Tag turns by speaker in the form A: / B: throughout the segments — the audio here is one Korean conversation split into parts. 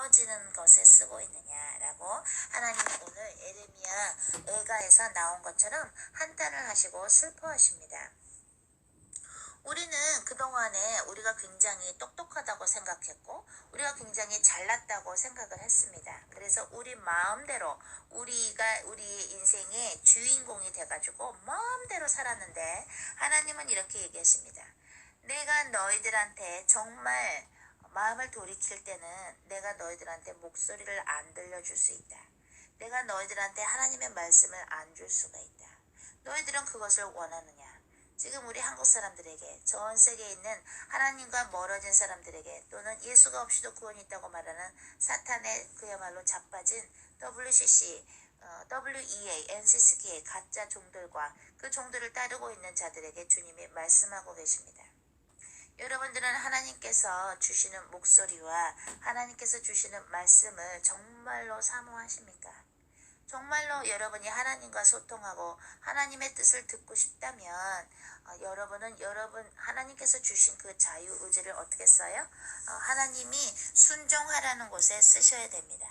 A: 멀어지는 것에 쓰고 있느냐라고 하나님은 오늘 에레미야 애가에서 나온 것처럼 한탄을 하시고 슬퍼하십니다. 우리는 그동안에 우리가 굉장히 똑똑하다고 생각했고 우리가 굉장히 잘났다고 생각을 했습니다. 그래서 우리 마음대로 우리가 우리 인생의 주인공이 돼가지고 마음대로 살았는데 하나님은 이렇게 얘기하십니다. 내가 너희들한테 정말 마음을 돌이킬 때는 내가 너희들한테 목소리를 안 들려줄 수 있다. 내가 너희들한테 하나님의 말씀을 안 줄 수가 있다. 너희들은 그것을 원하느냐? 지금 우리 한국 사람들에게 전 세계에 있는 하나님과 멀어진 사람들에게 또는 예수가 없이도 구원이 있다고 말하는 사탄의 그야말로 자빠진 WCC, WEA, NCCK 가짜 종들과 그 종들을 따르고 있는 자들에게 주님이 말씀하고 계십니다. 여러분들은 하나님께서 주시는 목소리와 하나님께서 주시는 말씀을 정말로 사모하십니까? 정말로 여러분이 하나님과 소통하고 하나님의 뜻을 듣고 싶다면 여러분은 하나님께서 주신 그 자유의지를 어떻게 써요? 하나님이 순종하라는 곳에 쓰셔야 됩니다.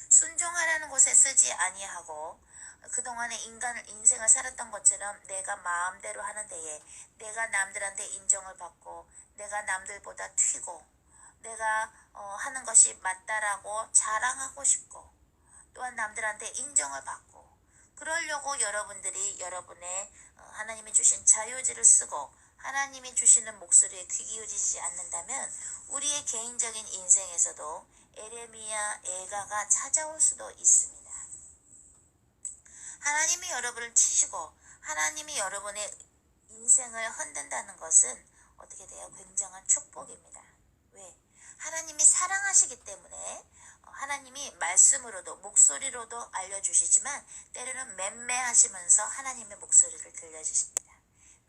A: 순종하라는 곳에 쓰지 아니하고 그동안에 인생을 살았던 것처럼 내가 마음대로 하는 데에 내가 남들한테 인정을 받고 내가 남들보다 튀고 내가 하는 것이 맞다라고 자랑하고 싶고 또한 남들한테 인정을 받고 그러려고 여러분들이 여러분의 하나님이 주신 자유의지를 쓰고 하나님이 주시는 목소리에 귀 기울이지 않는다면 우리의 개인적인 인생에서도 에레미야 애가가 찾아올 수도 있습니다. 하나님이 여러분을 치시고 하나님이 여러분의 인생을 흔든다는 것은 어떻게 돼요? 굉장한 축복입니다. 왜? 하나님이 사랑하시기 때문에 하나님이 말씀으로도 목소리로도 알려주시지만 때로는 맴매하시면서 하나님의 목소리를 들려주십니다.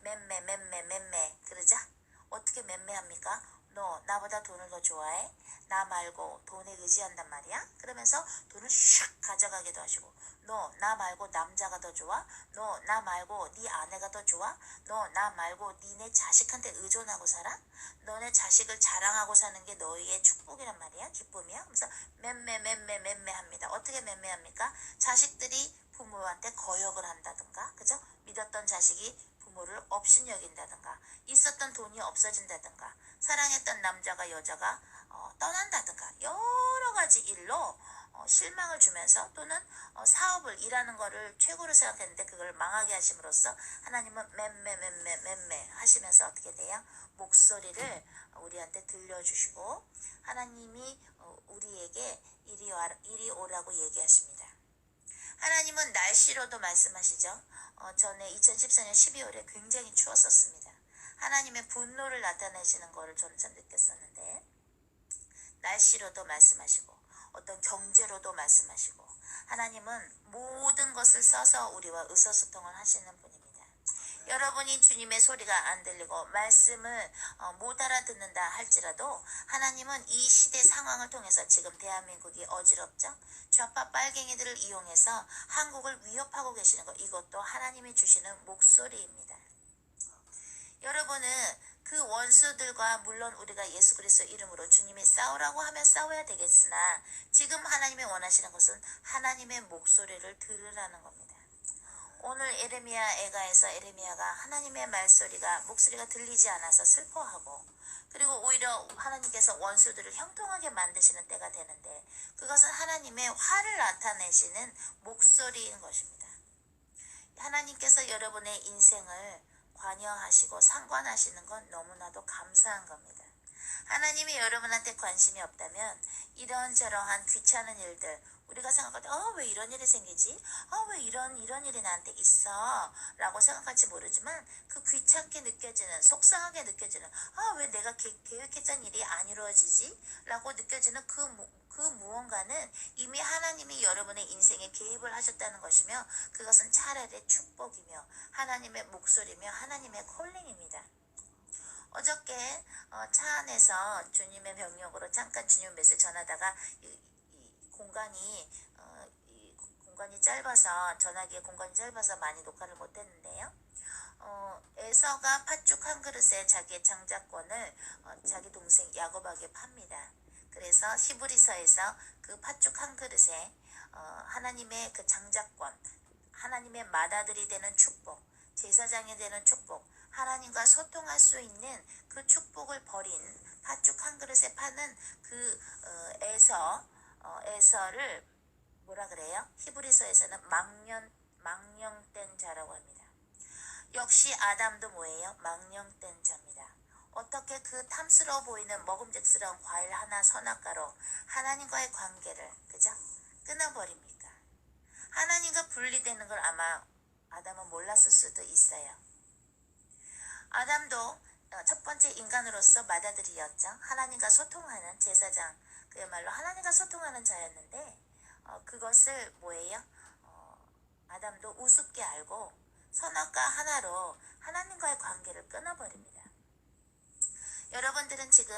A: 맴매 그러자 어떻게 맴매합니까? 너 나보다 돈을 더 좋아해? 나 말고 돈에 의지한단 말이야? 그러면서 돈을 샥 가져가기도 하시고 너 나 말고 남자가 더 좋아? 너 나 말고 네 아내가 더 좋아? 너 나 말고 니네 자식한테 의존하고 살아? 너네 자식을 자랑하고 사는 게 너희의 축복이란 말이야? 기쁨이야? 그래서 맴매합니다. 어떻게 맴매합니까? 자식들이 부모한테 거역을 한다든가 그죠? 믿었던 자식이 부모를 업신여긴다든가 있었던 돈이 없어진다든가 사랑했던 남자가 여자가 떠난다든가 여러 가지 일로 실망을 주면서 또는 사업을 일하는 거를 최고로 생각했는데 그걸 망하게 하심으로써 하나님은 맴매 하시면서 어떻게 돼요? 목소리를 우리한테 들려주시고 하나님이 우리에게 이리 오라고 얘기하십니다. 하나님은 날씨로도 말씀하시죠. 전에 2014년 12월에 굉장히 추웠었습니다. 하나님의 분노를 나타내시는 거를 저는 참 느꼈었는데 날씨로도 말씀하시고 어떤 경제로도 말씀하시고 하나님은 모든 것을 써서 우리와 의사소통을 하시는 분입니다. 여러분이 주님의 소리가 안 들리고 말씀을 못 알아듣는다 할지라도 하나님은 이 시대 상황을 통해서 지금 대한민국이 어지럽죠. 좌파 빨갱이들을 이용해서 한국을 위협하고 계시는 것 이것도 하나님이 주시는 목소리입니다. 여러분은 그 원수들과 물론 우리가 예수 그리스도 이름으로 주님이 싸우라고 하면 싸워야 되겠으나 지금 하나님이 원하시는 것은 하나님의 목소리를 들으라는 겁니다. 오늘 에레미야 애가에서 에레미야가 하나님의 목소리가 들리지 않아서 슬퍼하고 그리고 오히려 하나님께서 원수들을 형통하게 만드시는 때가 되는데 그것은 하나님의 화를 나타내시는 목소리인 것입니다. 하나님께서 여러분의 인생을 관여하시고 상관하시는 건 너무나도 감사한 겁니다. 하나님이 여러분한테 관심이 없다면 이런저러한 귀찮은 일들 우리가 생각할 때 왜 이런 일이 생기지? 왜 이런 일이 나한테 있어? 라고 생각할지 모르지만 그 귀찮게 느껴지는 속상하게 느껴지는 왜 내가 계획했던 일이 안 이루어지지? 라고 느껴지는 그 무언가는 이미 하나님이 여러분의 인생에 개입을 하셨다는 것이며 그것은 차라리 축복이며 하나님의 목소리며 하나님의 콜링입니다. 어저께 차 안에서 주님의 명령으로 잠깐 주님 메시지 전하다가 공간이 짧아서 전화기에 공간이 짧아서 많이 녹화를 못했는데요. 에서가 팥죽 한 그릇에 자기의 장자권을 자기 동생 야곱에게 팝니다. 그래서 히브리서에서 그 팥죽 한 그릇에 하나님의 그 장자권, 하나님의 맏아들이 되는 축복, 제사장이 되는 축복, 하나님과 소통할 수 있는 그 축복을 버린 팥죽 한 그릇에 파는 그 에서를 뭐라 그래요? 히브리서에서는 망령된 자라고 합니다. 역시 아담도 뭐예요? 망령된 자입니다. 어떻게 그 탐스러워 보이는 먹음직스러운 과일 하나 선악과로 하나님과의 관계를 그죠? 끊어버립니까? 하나님과 분리되는 걸 아마 아담은 몰랐을 수도 있어요. 아담도 첫 번째 인간으로서 맏아들이었죠. 하나님과 소통하는 제사장, 그야말로 하나님과 소통하는 자였는데 그것을 뭐예요? 아담도 우습게 알고 선악과 하나로 하나님과의 관계를 끊어버립니다. 여러분들은 지금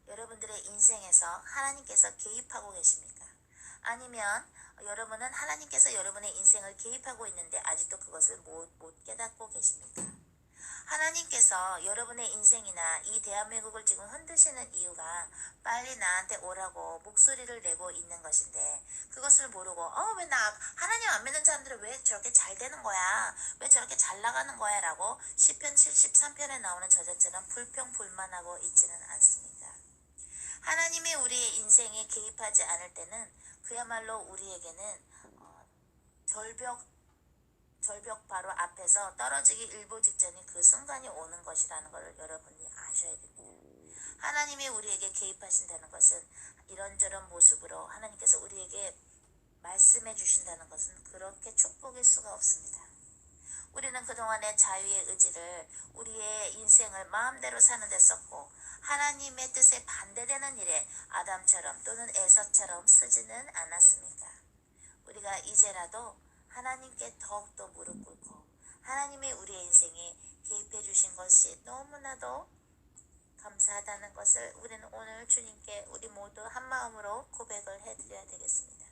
A: 여러분들의 인생에서 하나님께서 개입하고 계십니까? 아니면 여러분은 하나님께서 여러분의 인생을 개입하고 있는데 아직도 그것을 못 깨닫고 계십니까? 하나님께서 여러분의 인생이나 이 대한민국을 지금 흔드시는 이유가 빨리 나한테 오라고 목소리를 내고 있는 것인데 그것을 모르고 왜 나 하나님 안 믿는 사람들은 왜 저렇게 잘 되는 거야? 왜 저렇게 잘 나가는 거야? 라고 시편 73편에 나오는 저자처럼 불평불만하고 있지는 않습니다. 하나님이 우리의 인생에 개입하지 않을 때는 그야말로 우리에게는 절벽 바로 앞에서 떨어지기 일보 직전인 그 순간이 오는 것이라는 것을 여러분이 아셔야 됩니다. 하나님이 우리에게 개입하신다는 것은 이런저런 모습으로 하나님께서 우리에게 말씀해 주신다는 것은 그렇게 축복일 수가 없습니다. 우리는 그동안의 자유의 의지를 우리의 인생을 마음대로 사는 데 썼고 하나님의 뜻에 반대되는 일에 아담처럼 또는 에서처럼 쓰지는 않았습니까? 우리가 이제라도 하나님께 더욱더 무릎 꿇고 하나님의 우리의 인생에 개입해 주신 것이 너무나도 감사하다는 것을 우리는 오늘 주님께 우리 모두 한 마음으로 고백을 해드려야 되겠습니다.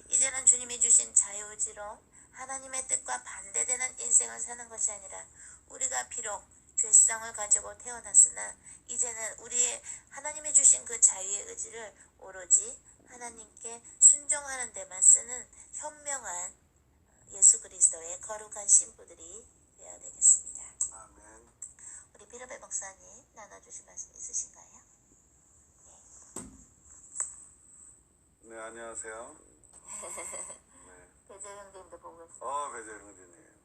A: 이제는 주님이 주신 자유의지로 하나님의 뜻과 반대되는 인생을 사는 것이 아니라 우리가 비록 죄성을 가지고 태어났으나 이제는 우리의 하나님이 주신 그 자유의 의지를 오로지 하나님께 순종하는 데만 쓰는 현명한 예수 그리스도의 거룩한 신부들이 되어야 되겠습니다.
B: 아멘.
A: 우리 비로베 목사님 나눠주실 말씀 있으신가요?
B: 네, 안녕하세요. 네.
A: 배재 형님도 보고 있습니다.
B: 배재 형제님.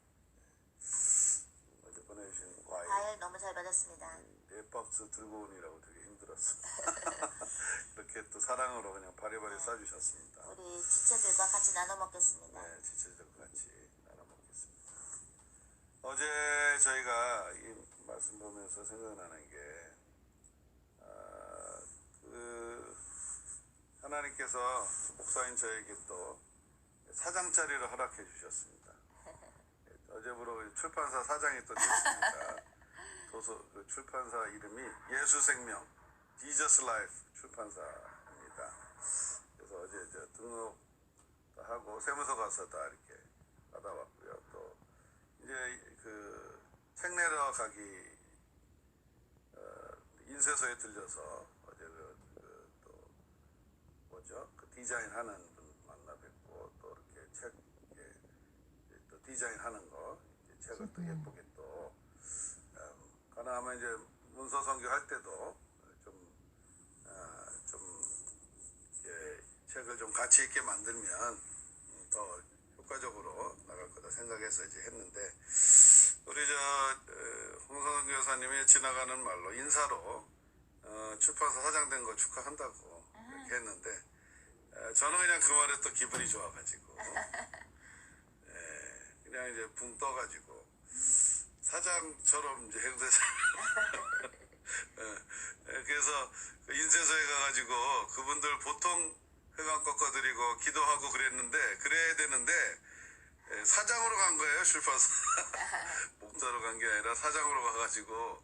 B: 어제 보내주신
A: 과일 너무 잘 받았습니다.
B: 네 박스 들고 오느라고 되게 힘들었어. 이렇게 또 사랑으로 그냥 바리바리 싸주셨습니다.
A: 우리 지체들과 같이 나눠 먹겠습니다.
B: 네, 지체들과 같이 나눠 먹겠습니다. 어제 저희가 이 말씀 보면서 생각나는 게 하나님께서 목사인 저에게 또 사장자리를 허락해 주셨습니다. 어제부로 출판사 사장이 또 됐습니다. 그 출판사 이름이 예수생명 Jesus Life 출판사입니다. 그래서 어제 등록하고 세무서 가서 다 이렇게 받아왔고요. 또 이제 그 책 내러 가기 인쇄소에 들려서 어제 그 디자인하는 분 만나 뵙고 또 이렇게 책 또 디자인하는 거 책을 또 예쁘게 또 가능하면 이제 문서 선교할 때도 책을 좀 가치 있게 만들면 더 효과적으로 나갈 거다 생각해서 이제 했는데 우리 홍성선 교사님이 지나가는 말로 인사로 출판사 사장 된 거 축하한다고 이렇게 했는데 저는 그냥 그 말에 또 기분이 좋아가지고 그냥 이제 붕 떠가지고 사장처럼 이제 행세자 그래서 인쇄소에 가가지고 그분들 보통 회관 꺾어드리고 기도하고 그래야 되는데 사장으로 간 거예요. 출판사 목사로 간 게 아니라 사장으로 가가지고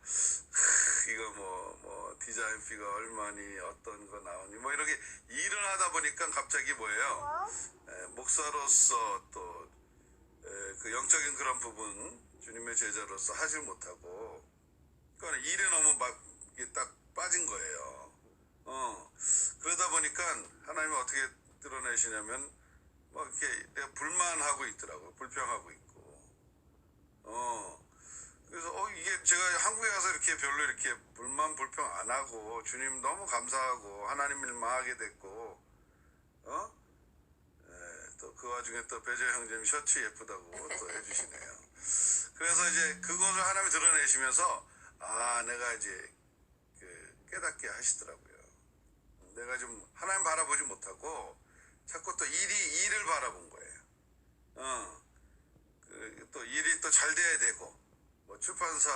B: 이거 뭐 디자인 피가 얼마니 어떤 거 나오니 뭐 이렇게 일을 하다 보니까 갑자기 뭐예요, 목사로서 또 그 영적인 그런 부분 주님의 제자로서 하질 못하고 그러니까 일에 너무 막 이게 딱 빠진 거예요. 그러다 보니까 하나님이 어떻게 드러내시냐면 막 이렇게 내가 불만하고 있더라고요. 불평하고 있고. 그래서 이게 제가 한국에 가서 이렇게 별로 이렇게 불평 안 하고 주님 너무 감사하고 하나님 일만 하게 됐고 또 그 와중에 또 배재 형제님 셔츠 예쁘다고 또 해주시네요. 그래서 이제 그것을 하나님이 드러내시면서 내가 이제 깨닫게 하시더라고요. 내가 좀 하나님 바라보지 못하고 자꾸 또 일을 바라본 거예요. 또 일이 또 잘 돼야 되고 뭐 출판사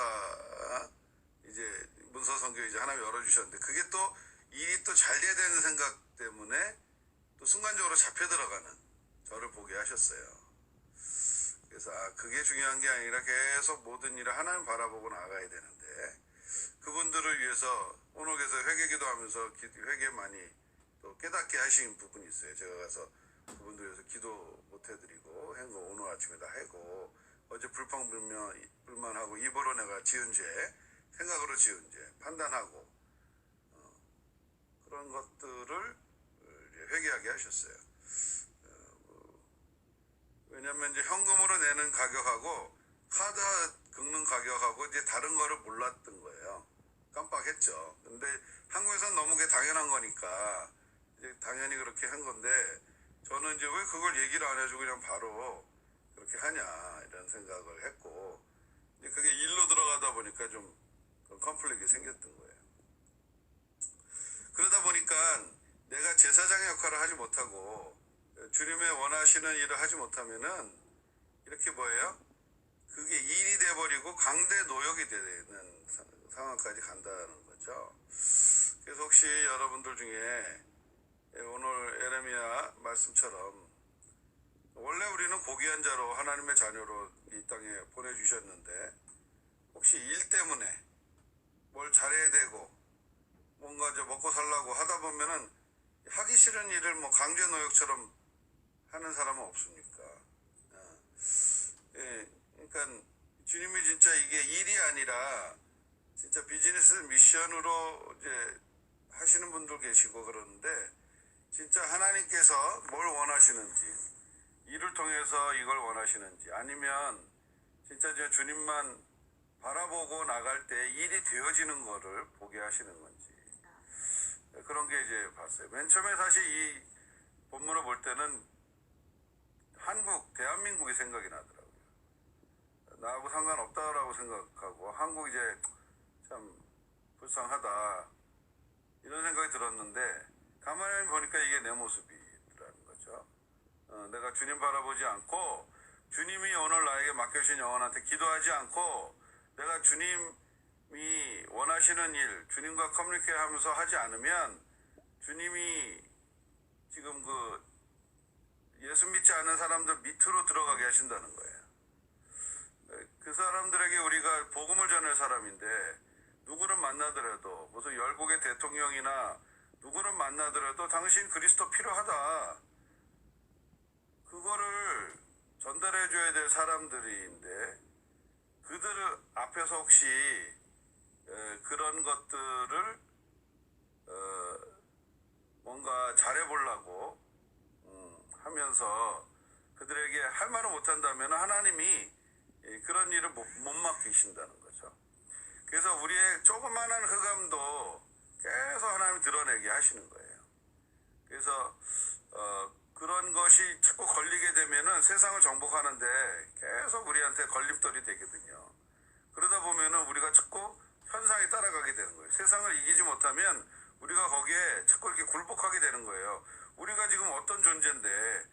B: 이제 문서선교 이제 하나님 열어주셨는데 그게 또 일이 또 잘 돼야 되는 생각 때문에 또 순간적으로 잡혀 들어가는 저를 보게 하셨어요. 그래서 그게 중요한 게 아니라 계속 모든 일을 하나님 바라보고 나가야 되는데 그분들을 위해서 오늘 그래서 회개기도 하면서 회개 많이 또 깨닫게 하신 부분이 있어요. 제가 가서 그분들 위해서 기도 못 해드리고 한 거 오늘 아침에 다 하고 어제 불만하고 입으로 내가 지은 죄 생각으로 지은 죄 판단하고 그런 것들을 회개하게 하셨어요. 왜냐면 이제 현금으로 내는 가격하고 카드 긁는 가격하고 이제 다른 거를 몰랐던 거예요. 깜빡했죠. 근데 한국에서는 너무 그게 당연한 거니까 이제 당연히 그렇게 한 건데 저는 이제 왜 그걸 얘기를 안 해주고 그냥 바로 그렇게 하냐 이런 생각을 했고 이제 그게 일로 들어가다 보니까 좀 컴플렉이 생겼던 거예요. 그러다 보니까 내가 제사장의 역할을 하지 못하고 주님의 원하시는 일을 하지 못하면은 이렇게 뭐예요? 그게 일이 돼버리고 강대 노역이 되는 상황까지 간다는 거죠. 그래서 혹시 여러분들 중에 오늘 에레미야 말씀처럼 원래 우리는 고귀한 자로 하나님의 자녀로 이 땅에 보내주셨는데 혹시 일 때문에 뭘 잘해야 되고 뭔가 이제 먹고 살라고 하다 보면은 하기 싫은 일을 뭐 강제 노역처럼 하는 사람은 없습니까? 그러니까 주님이 진짜 이게 일이 아니라 진짜 비즈니스 미션으로 이제 하시는 분들 계시고 그러는데 진짜 하나님께서 뭘 원하시는지 일을 통해서 이걸 원하시는지 아니면 진짜 이제 주님만 바라보고 나갈 때 일이 되어지는 거를 보게 하시는 건지 그런 게 이제 봤어요. 맨 처음에 사실 이 본문을 볼 때는 대한민국이 생각이 나더라고요. 나하고 상관없다라고 생각하고 한국 이제 참 불쌍하다 이런 생각이 들었는데 가만히 보니까 이게 내 모습이라는 거죠. 내가 주님 바라보지 않고 주님이 오늘 나에게 맡겨주신 영혼한테 기도하지 않고 내가 주님이 원하시는 일 주님과 커뮤니케이트 하면서 하지 않으면 주님이 지금 예수 믿지 않는 사람들 밑으로 들어가게 하신다는 거예요. 그 사람들에게 우리가 복음을 전할 사람인데 누구를 만나더라도 무슨 열국의 대통령이나 누구를 만나더라도 당신 그리스도 필요하다. 그거를 전달해 줘야 될 사람들인데 그들 앞에서 혹시 그런 것들을 뭔가 잘해보려고 하면서 그들에게 할 말을 못한다면 하나님이 그런 일을 못 맡기신다는 거죠. 그래서 우리의 조그마한 흑암도 계속 하나님이 드러내게 하시는 거예요. 그래서 그런 것이 자꾸 걸리게 되면은 세상을 정복하는데 계속 우리한테 걸림돌이 되거든요. 그러다 보면은 우리가 자꾸 현상에 따라가게 되는 거예요. 세상을 이기지 못하면 우리가 거기에 자꾸 이렇게 굴복하게 되는 거예요. 우리가 지금 어떤 존재인데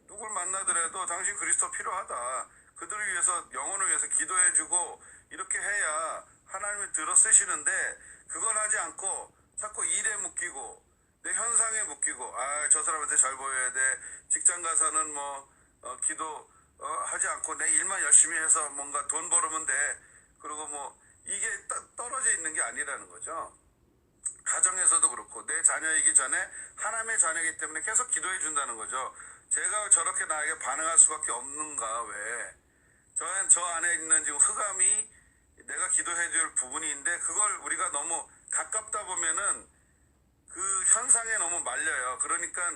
B: 누굴 만나더라도 당신 그리스도 필요하다. 그들을 위해서 영혼을 위해서 기도해주고 이렇게 해야 하나님이 들어 쓰시는데 그걸 하지 않고 자꾸 일에 묶이고 내 현상에 묶이고 저 사람한테 잘 보여야 돼. 직장 가서는 기도 하지 않고 내 일만 열심히 해서 뭔가 돈 벌으면 돼. 그리고 이게 떨어져 있는 게 아니라는 거죠. 가정에서도 그렇고 내 자녀이기 전에 하나님의 자녀이기 때문에 계속 기도해 준다는 거죠. 제가 저렇게 나에게 반응할 수밖에 없는가 왜? 저 안에 있는 지금 흑암이 내가 기도해 줄 부분인데 그걸 우리가 너무 가깝다 보면은 그 현상에 너무 말려요. 그러니까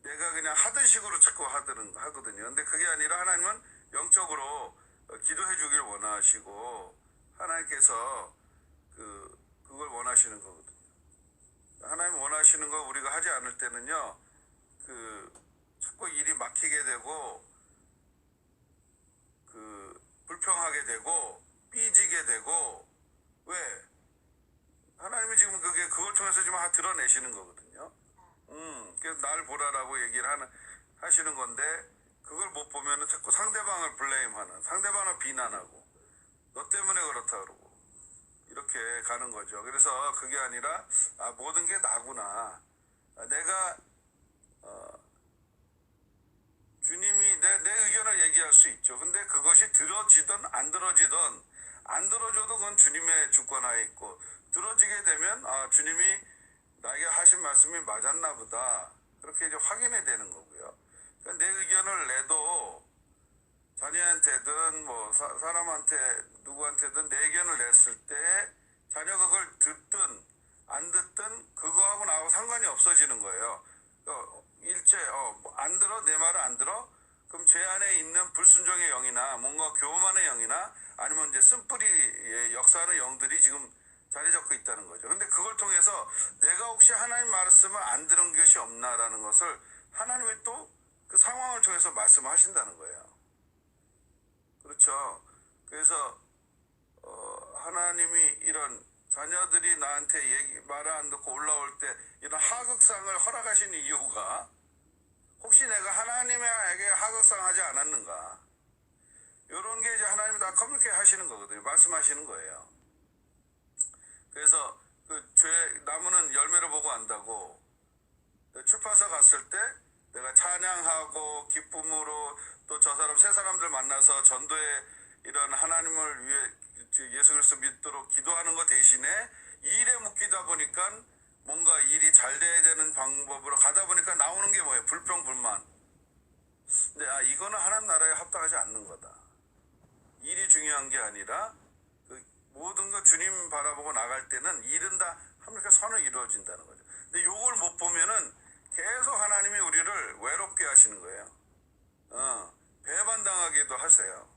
B: 내가 그냥 하던 식으로 자꾸 하거든요. 근데 그게 아니라 하나님은 영적으로 기도해 주길 원하시고 하나님께서 그걸 원하시는 거거든요. 하나님 원하시는 거 우리가 하지 않을 때는요, 자꾸 일이 막히게 되고, 불평하게 되고, 삐지게 되고, 왜? 하나님이 지금 그걸 통해서 지금 드러내시는 거거든요. 그래서 날 보라라고 얘기를 하시는 건데, 그걸 못 보면은 자꾸 상대방을 블레임하는, 상대방을 비난하고, 너 때문에 그렇다 그러고, 이렇게 가는 거죠. 그래서 그게 아니라, 모든 게 나구나. 내가, 주님이 내 의견을 얘기할 수 있죠. 근데 그것이 들어지든 안 들어줘도 그건 주님의 주권하에 있고, 들어지게 되면, 주님이 나에게 하신 말씀이 맞았나 보다. 그렇게 이제 확인이 되는 거고요. 그러니까 내 의견을 내도, 자녀한테든, 사람한테, 누구한테든 내 의견을 냈을 때, 자녀가 그걸 듣든, 안 듣든, 그거하고 나하고 상관이 없어지는 거예요. 안 들어? 내 말을 안 들어? 그럼 제 안에 있는 불순종의 영이나 뭔가 교만의 영이나 아니면 이제 쓴뿌리의 역사하는 영들이 지금 자리 잡고 있다는 거죠. 근데 그걸 통해서 내가 혹시 하나님 말씀을 안 들은 것이 없나라는 것을 하나님이 또 그 상황을 통해서 말씀하신다는 거예요. 그렇죠. 그래서 하나님이 이런 자녀들이 나한테 말을 안 듣고 올라올 때 이런 하극상을 허락하신 이유가 혹시 내가 하나님에게 하극상 하지 않았는가? 이런 게 이제 하나님이 다 커뮤니케이트 하시는 거거든요. 말씀하시는 거예요. 그래서 나무는 열매를 보고 안다고 출판사 갔을 때 내가 찬양하고 기쁨으로 또 세 사람들 만나서 전도에 이런 하나님을 위해 예수 그리스도 믿도록 기도하는 것 대신에 일에 묶이다 보니까 뭔가 일이 잘 돼야 되는 방법으로 가다 보니까 나오는 게 뭐예요? 불평, 불만. 근데 이거는 하나님 나라에 합당하지 않는 거다. 일이 중요한 게 아니라 모든 거 주님 바라보고 나갈 때는 일은 다 함께 선을 이루어진다는 거죠. 근데 요걸 못 보면은 계속 하나님이 우리를 외롭게 하시는 거예요. 배반당하기도 하세요.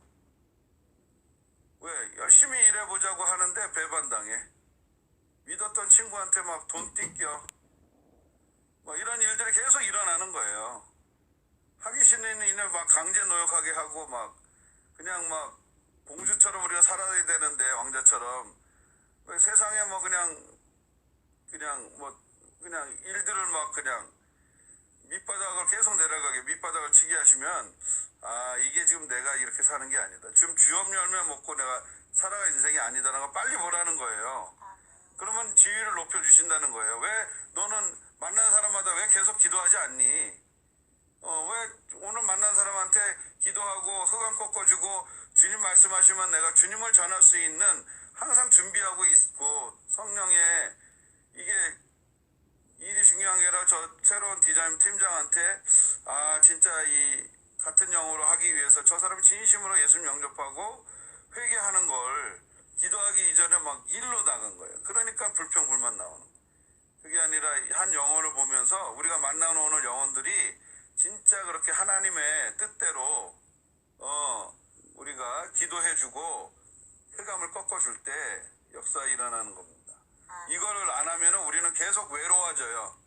B: 왜? 열심히 일해보자고 하는데 배반당해. 믿었던 친구한테 막 돈 띠껴. 이런 일들이 계속 일어나는 거예요. 하기 싫은 일을 막 강제 노역하게 하고 그냥 공주처럼 우리가 살아야 되는데 왕자처럼 세상에 그냥 일들을 그냥 밑바닥을 계속 내려가게 밑바닥을 치게 하시면 이게 지금 내가 이렇게 사는 게 아니다. 지금 주업 열매 먹고 내가 살아갈 인생이 아니다라는 걸 빨리 보라는 거예요. 그러면 지위를 높여주신다는 거예요. 왜 너는 만난 사람마다 왜 계속 기도하지 않니? 왜 오늘 만난 사람한테 기도하고 흑암 꺾어주고 주님 말씀하시면 내가 주님을 전할 수 있는 항상 준비하고 있고 성령의 이게 일이 중요한 게 아니라 저 새로운 디자인 팀장한테 진짜 이 같은 영어로 하기 위해서 저 사람이 진심으로 예수님 영접하고 회개하는 걸 기도하기 이전에 일로 나간 거예요. 그러니까 불평불만 나오는 거예요. 그게 아니라 한 영혼을 보면서 우리가 만나는 오늘 영혼들이 진짜 그렇게 하나님의 뜻대로 우리가 기도해주고 흑암을 꺾어줄 때 역사 일어나는 겁니다. 이거를 안 하면 우리는 계속 외로워져요.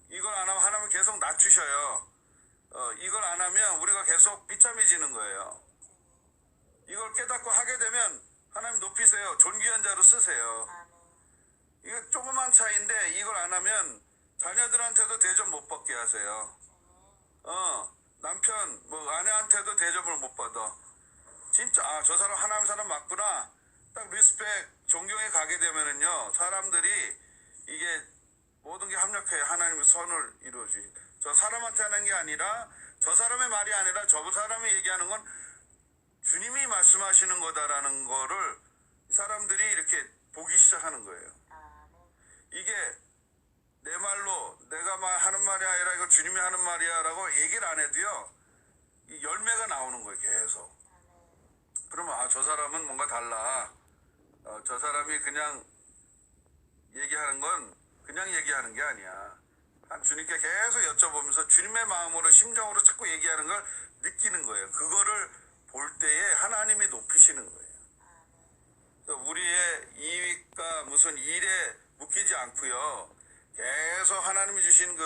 B: 이걸 안 하면 하나님 계속 낮추셔요. 이걸 안 하면 우리가 계속 비참해지는 거예요. 이걸 깨닫고 하게 되면 하나님 높이세요. 존귀한 자로 쓰세요. 이거 조그만 차이인데 이걸 안 하면 자녀들한테도 대접 못 받게 하세요. 남편, 아내한테도 대접을 못 받아. 진짜, 저 사람 하나님 사람 맞구나. 딱 리스펙, 존경에 가게 되면은요, 사람들이 이게 모든 게 합력해 하나님의 선을 이루어지. 저 사람한테 하는 게 아니라, 저 사람의 말이 아니라 저 사람이 얘기하는 건 주님이 말씀하시는 거다라는 거를 사람들이 이렇게 보기 시작하는 거예요. 이게 내 말로 내가 하는 말이 아니라 이거 주님이 하는 말이야 라고 얘기를 안 해도요, 이 열매가 나오는 거예요, 계속. 그러면 저 사람은 뭔가 달라. 저 사람이 그냥 얘기하는 건 그냥 얘기하는 게 아니야. 주님께 계속 여쭤보면서 주님의 마음으로 심정으로 자꾸 얘기하는 걸 느끼는 거예요. 그거를 볼 때에 하나님이 높이시는 거예요. 우리의 이익과 무슨 일에 묶이지 않고요. 계속 하나님이 주신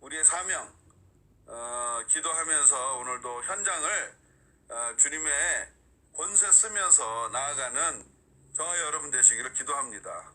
B: 우리의 사명 기도하면서 오늘도 현장을 주님의 권세 쓰면서 나아가는 저와 여러분 되시기를 기도합니다.